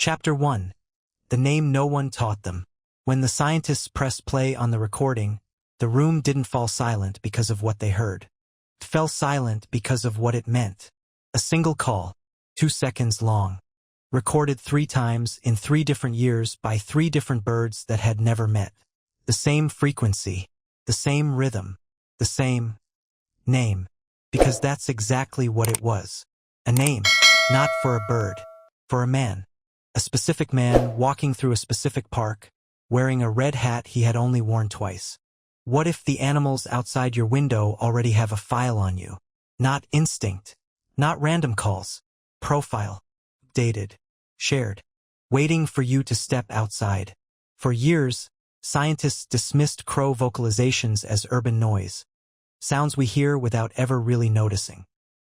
Chapter 1. The name no one taught them. When the scientists pressed play on the recording, the room didn't fall silent because of what they heard. It fell silent because of what it meant. A single call, 2 seconds long, recorded 3 times in 3 different years by 3 different birds that had never met. The same frequency, the same rhythm, the same name. Because that's exactly what it was. A name, not for a bird, for a man. A specific man walking through a specific park, wearing a red hat he had only worn twice. What if the animals outside your window already have a file on you? Not instinct, not random calls. Profile, dated, shared, waiting for you to step outside. For years, scientists dismissed crow vocalizations as urban noise, sounds we hear without ever really noticing.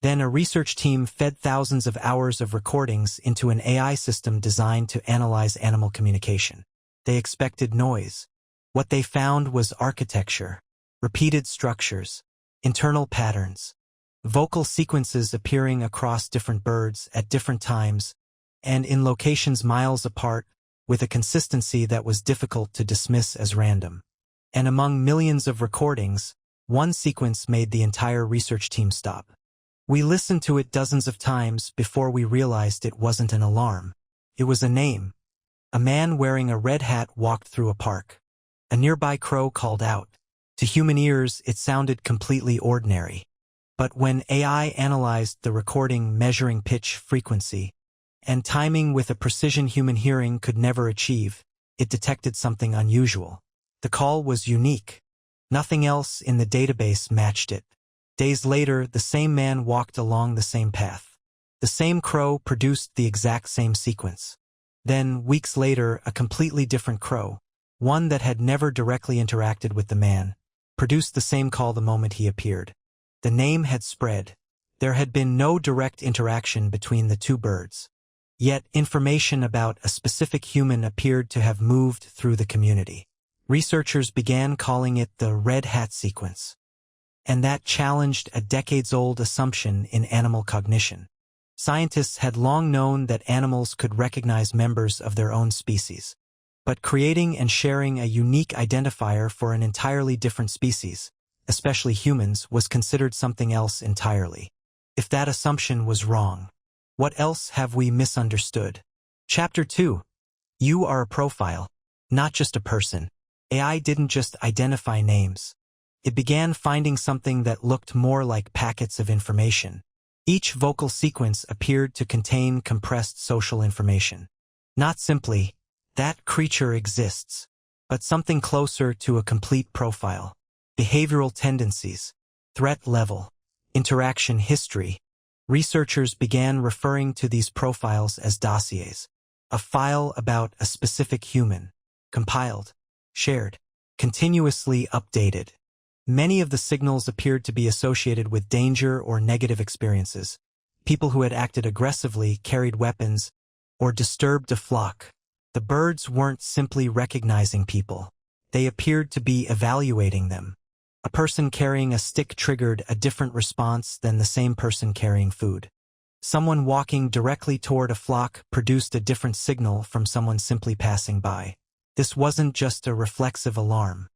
Then a research team fed thousands of hours of recordings into an AI system designed to analyze animal communication. They expected noise. What they found was architecture, repeated structures, internal patterns, vocal sequences appearing across different birds at different times and in locations miles apart with a consistency that was difficult to dismiss as random. And among millions of recordings, one sequence made the entire research team stop. We listened to it dozens of times before we realized it wasn't an alarm. It was a name. A man wearing a red hat walked through a park. A nearby crow called out. To human ears, it sounded completely ordinary. But when AI analyzed the recording measuring pitch, frequency, and timing with a precision human hearing could never achieve, it detected something unusual. The call was unique. Nothing else in the database matched it. Days later, the same man walked along the same path. The same crow produced the exact same sequence. Then, weeks later, a completely different crow, one that had never directly interacted with the man, produced the same call the moment he appeared. The name had spread. There had been no direct interaction between the 2 birds. Yet, information about a specific human appeared to have moved through the community. Researchers began calling it the red hat sequence. And that challenged a decades-old assumption in animal cognition. Scientists had long known that animals could recognize members of their own species. But creating and sharing a unique identifier for an entirely different species, especially humans, was considered something else entirely. If that assumption was wrong, what else have we misunderstood? Chapter 2. You are a profile, not just a person. AI didn't just identify names. It began finding something that looked more like packets of information. Each vocal sequence appeared to contain compressed social information. Not simply, that creature exists, but something closer to a complete profile. Behavioral tendencies, threat level, interaction history. Researchers began referring to these profiles as dossiers, a file about a specific human, compiled, shared, continuously updated. Many of the signals appeared to be associated with danger or negative experiences. People who had acted aggressively, carried weapons, or disturbed a flock. The birds weren't simply recognizing people. They appeared to be evaluating them. A person carrying a stick triggered a different response than the same person carrying food. Someone walking directly toward a flock produced a different signal from someone simply passing by. This wasn't just a reflexive alarm.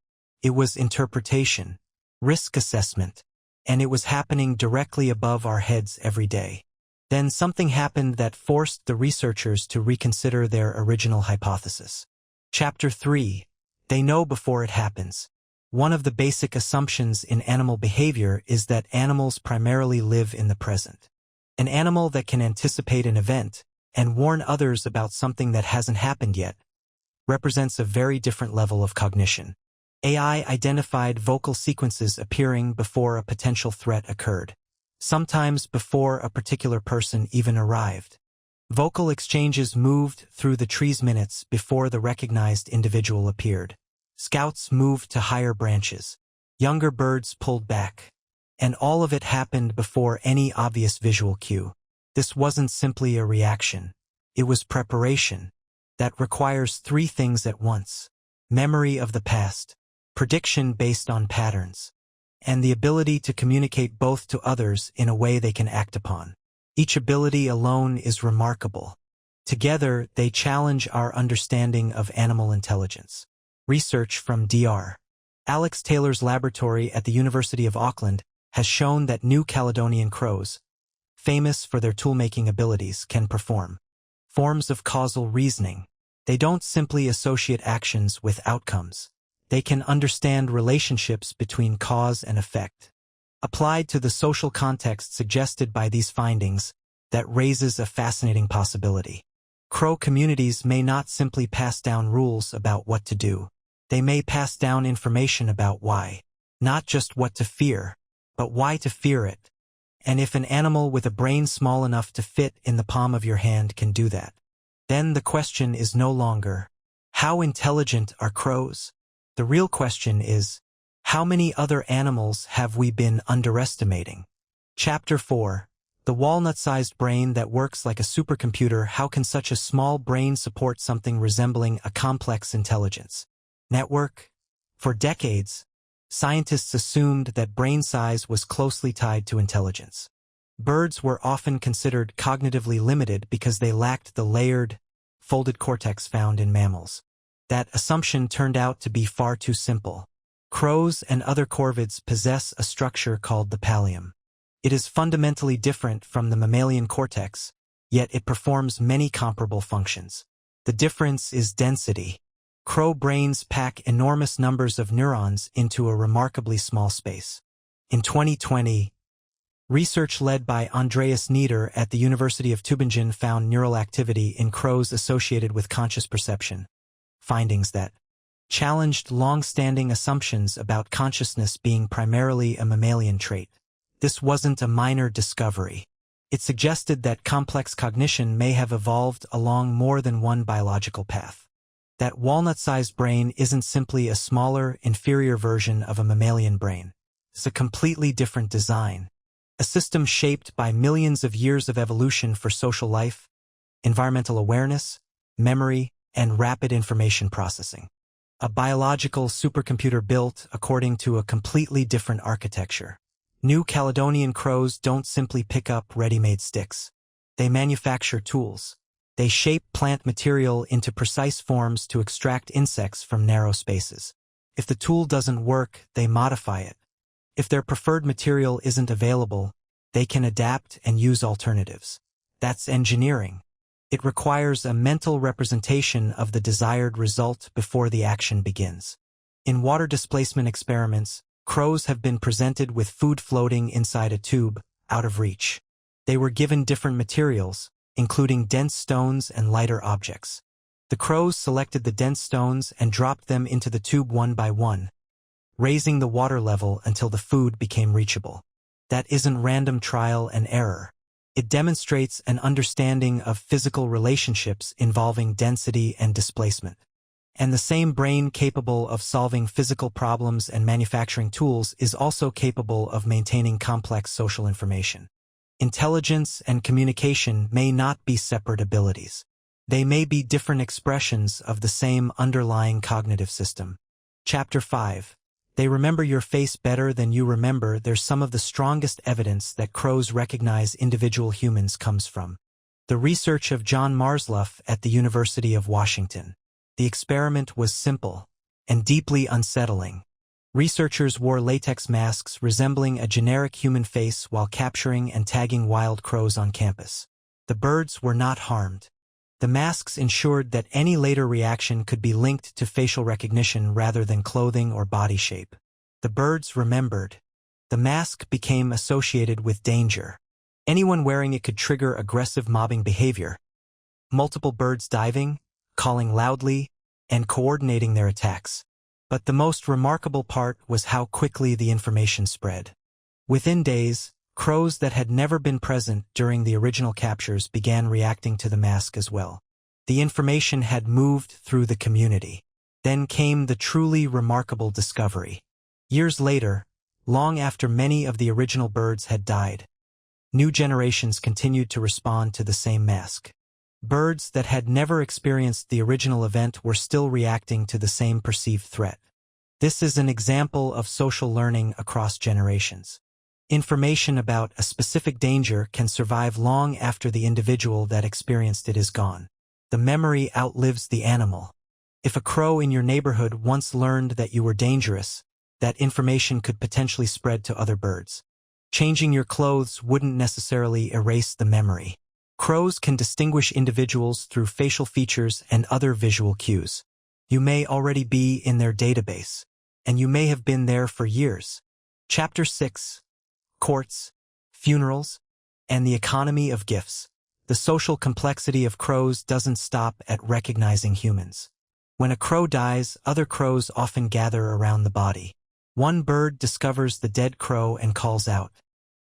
It was interpretation, risk assessment, and it was happening directly above our heads every day. Then something happened that forced the researchers to reconsider their original hypothesis. Chapter 3. They know before it happens. One of the basic assumptions in animal behavior is that animals primarily live in the present. An animal that can anticipate an event and warn others about something that hasn't happened yet represents a very different level of cognition. AI identified vocal sequences appearing before a potential threat occurred, sometimes before a particular person even arrived. Vocal exchanges moved through the trees minutes before the recognized individual appeared. Scouts moved to higher branches. Younger birds pulled back. And all of it happened before any obvious visual cue. This wasn't simply a reaction. It was preparation. That requires 3 things at once: memory of the past, prediction based on patterns, and the ability to communicate both to others in a way they can act upon. Each ability alone is remarkable. Together, they challenge our understanding of animal intelligence. Research from Dr. Alex Taylor's laboratory at the University of Auckland has shown that New Caledonian crows, famous for their tool-making abilities, can perform forms of causal reasoning. They don't simply associate actions with outcomes. They can understand relationships between cause and effect. Applied to the social context suggested by these findings, that raises a fascinating possibility. Crow communities may not simply pass down rules about what to do. They may pass down information about why. Not just what to fear, but why to fear it. And if an animal with a brain small enough to fit in the palm of your hand can do that, then the question is no longer, how intelligent are crows? The real question is, how many other animals have we been underestimating? Chapter 4. The walnut-sized brain that works like a supercomputer. How can such a small brain support something resembling a complex intelligence network? For decades, scientists assumed that brain size was closely tied to intelligence. Birds were often considered cognitively limited because they lacked the layered, folded cortex found in mammals. That assumption turned out to be far too simple. Crows and other corvids possess a structure called the pallium. It is fundamentally different from the mammalian cortex, yet it performs many comparable functions. The difference is density. Crow brains pack enormous numbers of neurons into a remarkably small space. In 2020, research led by Andreas Nieder at the University of Tübingen found neural activity in crows associated with conscious perception. Findings that challenged long-standing assumptions about consciousness being primarily a mammalian trait. This wasn't a minor discovery. It suggested that complex cognition may have evolved along more than one biological path. That walnut-sized brain isn't simply a smaller, inferior version of a mammalian brain. It's a completely different design. A system shaped by millions of years of evolution for social life, environmental awareness, memory, and rapid information processing. A biological supercomputer built according to a completely different architecture. New Caledonian crows don't simply pick up ready-made sticks. They manufacture tools. They shape plant material into precise forms to extract insects from narrow spaces. If the tool doesn't work, they modify it. If their preferred material isn't available, they can adapt and use alternatives. That's engineering. It requires a mental representation of the desired result before the action begins. In water displacement experiments, crows have been presented with food floating inside a tube, out of reach. They were given different materials, including dense stones and lighter objects. The crows selected the dense stones and dropped them into the tube one by one, raising the water level until the food became reachable. That isn't random trial and error. It demonstrates an understanding of physical relationships involving density and displacement. And the same brain capable of solving physical problems and manufacturing tools is also capable of maintaining complex social information. Intelligence and communication may not be separate abilities. They may be different expressions of the same underlying cognitive system. Chapter 5. They remember your face better than you remember. There's some of the strongest evidence that crows recognize individual humans comes from the research of John Marsluff at the University of Washington. The experiment was simple and deeply unsettling. Researchers wore latex masks resembling a generic human face while capturing and tagging wild crows on campus. The birds were not harmed. The masks ensured that any later reaction could be linked to facial recognition rather than clothing or body shape. The birds remembered. The mask became associated with danger. Anyone wearing it could trigger aggressive mobbing behavior. Multiple birds diving, calling loudly, and coordinating their attacks. But the most remarkable part was how quickly the information spread. Within days, crows that had never been present during the original captures began reacting to the mask as well. The information had moved through the community. Then came the truly remarkable discovery. Years later, long after many of the original birds had died, new generations continued to respond to the same mask. Birds that had never experienced the original event were still reacting to the same perceived threat. This is an example of social learning across generations. Information about a specific danger can survive long after the individual that experienced it is gone. The memory outlives the animal. If a crow in your neighborhood once learned that you were dangerous, that information could potentially spread to other birds. Changing your clothes wouldn't necessarily erase the memory. Crows can distinguish individuals through facial features and other visual cues. You may already be in their database, and you may have been there for years. Chapter 6. Courts, Funerals, and the Economy of Gifts. The social complexity of crows doesn't stop at recognizing humans. When a crow dies, other crows often gather around the body. One bird discovers the dead crow and calls out.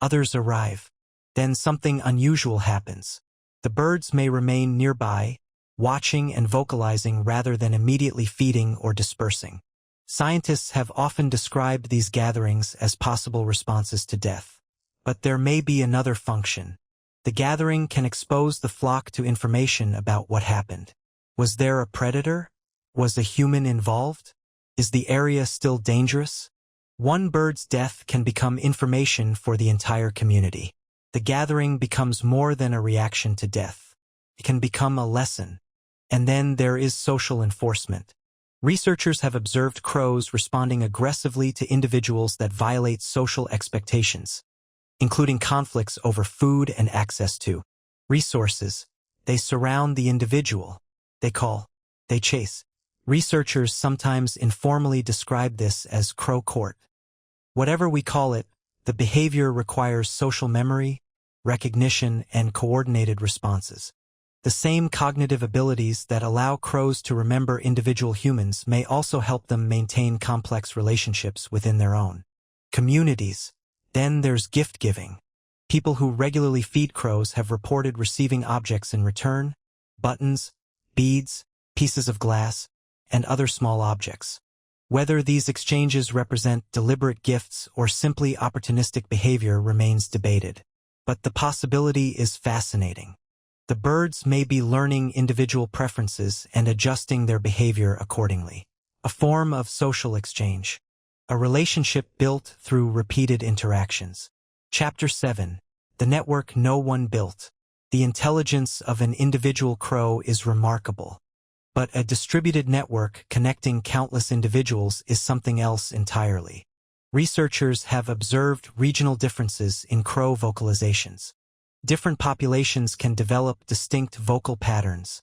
Others arrive. Then something unusual happens. The birds may remain nearby, watching and vocalizing rather than immediately feeding or dispersing. Scientists have often described these gatherings as possible responses to death. But there may be another function. The gathering can expose the flock to information about what happened. Was there a predator? Was a human involved? Is the area still dangerous? One bird's death can become information for the entire community. The gathering becomes more than a reaction to death. It can become a lesson. And then there is social enforcement. Researchers have observed crows responding aggressively to individuals that violate social expectations, including conflicts over food and access to resources. They surround the individual. They call. They chase. Researchers sometimes informally describe this as crow court. Whatever we call it, the behavior requires social memory, recognition, and coordinated responses. The same cognitive abilities that allow crows to remember individual humans may also help them maintain complex relationships within their own communities. Then there's gift giving. People who regularly feed crows have reported receiving objects in return: buttons, beads, pieces of glass, and other small objects. Whether these exchanges represent deliberate gifts or simply opportunistic behavior remains debated. But the possibility is fascinating. The birds may be learning individual preferences and adjusting their behavior accordingly. A form of social exchange. A relationship built through repeated interactions. Chapter 7. The network no one built. The intelligence of an individual crow is remarkable. But a distributed network connecting countless individuals is something else entirely. Researchers have observed regional differences in crow vocalizations. Different populations can develop distinct vocal patterns,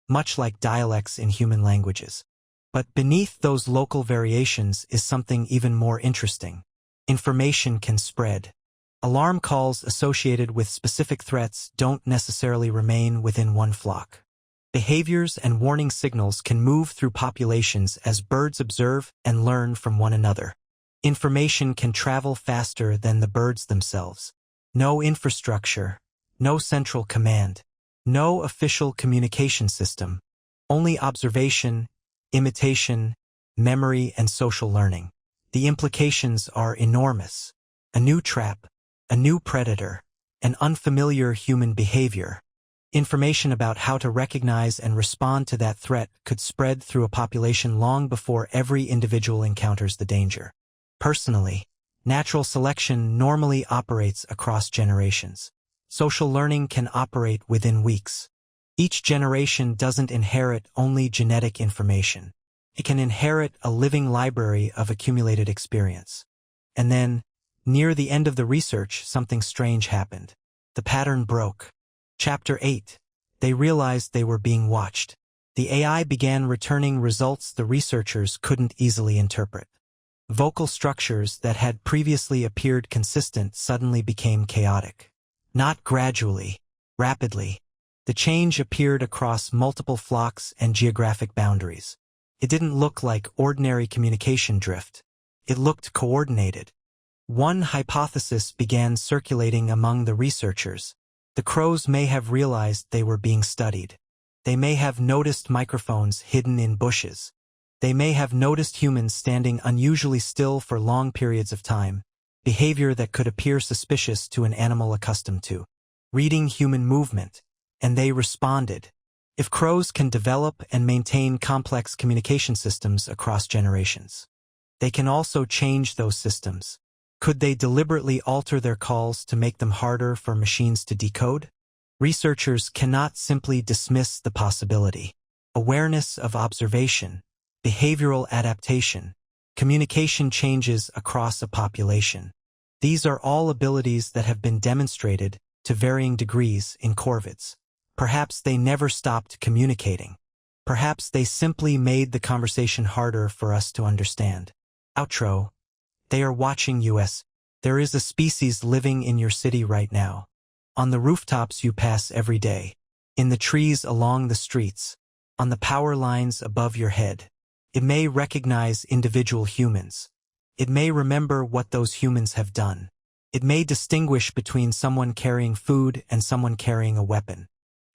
much like dialects in human languages. But beneath those local variations is something even more interesting. Information can spread. Alarm calls associated with specific threats don't necessarily remain within one flock. Behaviors and warning signals can move through populations as birds observe and learn from one another. Information can travel faster than the birds themselves. No infrastructure, no central command, no official communication system, only observation, imitation, memory, and social learning. The implications are enormous. A new trap, a new predator, an unfamiliar human behavior. Information about how to recognize and respond to that threat could spread through a population long before every individual encounters the danger. Personally, natural selection normally operates across generations. Social learning can operate within weeks. Each generation doesn't inherit only genetic information. It can inherit a living library of accumulated experience. And then, near the end of the research, something strange happened. The pattern broke. Chapter 8. They realized they were being watched. The AI began returning results the researchers couldn't easily interpret. Vocal structures that had previously appeared consistent suddenly became chaotic. Not gradually, rapidly. The change appeared across multiple flocks and geographic boundaries. It didn't look like ordinary communication drift. It looked coordinated. One hypothesis began circulating among the researchers. The crows may have realized they were being studied. They may have noticed microphones hidden in bushes. They may have noticed humans standing unusually still for long periods of time, behavior that could appear suspicious to an animal accustomed to reading human movement, and they responded. If crows can develop and maintain complex communication systems across generations, they can also change those systems. Could they deliberately alter their calls to make them harder for machines to decode? Researchers cannot simply dismiss the possibility. Awareness of observation, behavioral adaptation, communication changes across a population. These are all abilities that have been demonstrated to varying degrees in corvids. Perhaps they never stopped communicating. Perhaps they simply made the conversation harder for us to understand. Outro. They are watching us. There is a species living in your city right now. On the rooftops you pass every day. In the trees along the streets. On the power lines above your head. It may recognize individual humans. It may remember what those humans have done. It may distinguish between someone carrying food and someone carrying a weapon.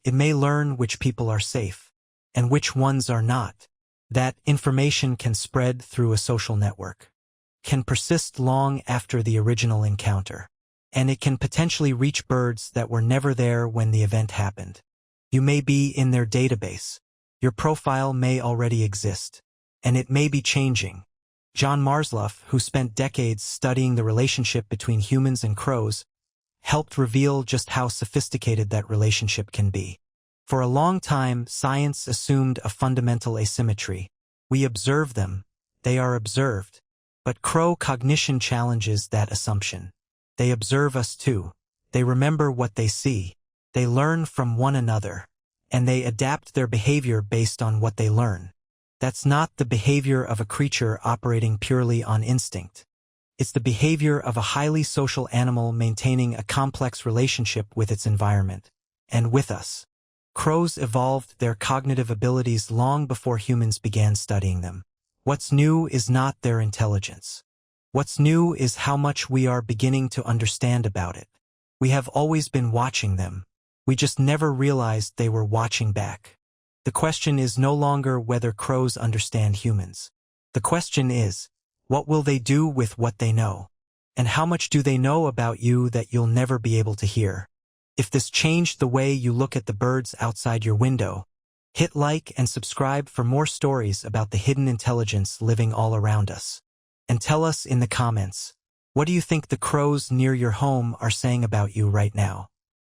It may learn which people are safe and which ones are not. That information can spread through a social network, can persist long after the original encounter, and it can potentially reach birds that were never there when the event happened. You may be in their database. Your profile may already exist, and it may be changing. John Marsloff, who spent decades studying the relationship between humans and crows, helped reveal just how sophisticated that relationship can be. For a long time, science assumed a fundamental asymmetry. We observe them, they are observed. But crow cognition challenges that assumption. They observe us too. They remember what they see. They learn from one another. And they adapt their behavior based on what they learn. That's not the behavior of a creature operating purely on instinct. It's the behavior of a highly social animal maintaining a complex relationship with its environment, and with us. Crows evolved their cognitive abilities long before humans began studying them. What's new is not their intelligence. What's new is how much we are beginning to understand about it. We have always been watching them. We just never realized they were watching back. The question is no longer whether crows understand humans. The question is, what will they do with what they know? And how much do they know about you that you'll never be able to hear? If this changed the way you look at the birds outside your window, hit like and subscribe for more stories about the hidden intelligence living all around us. And tell us in the comments, what do you think the crows near your home are saying about you right now?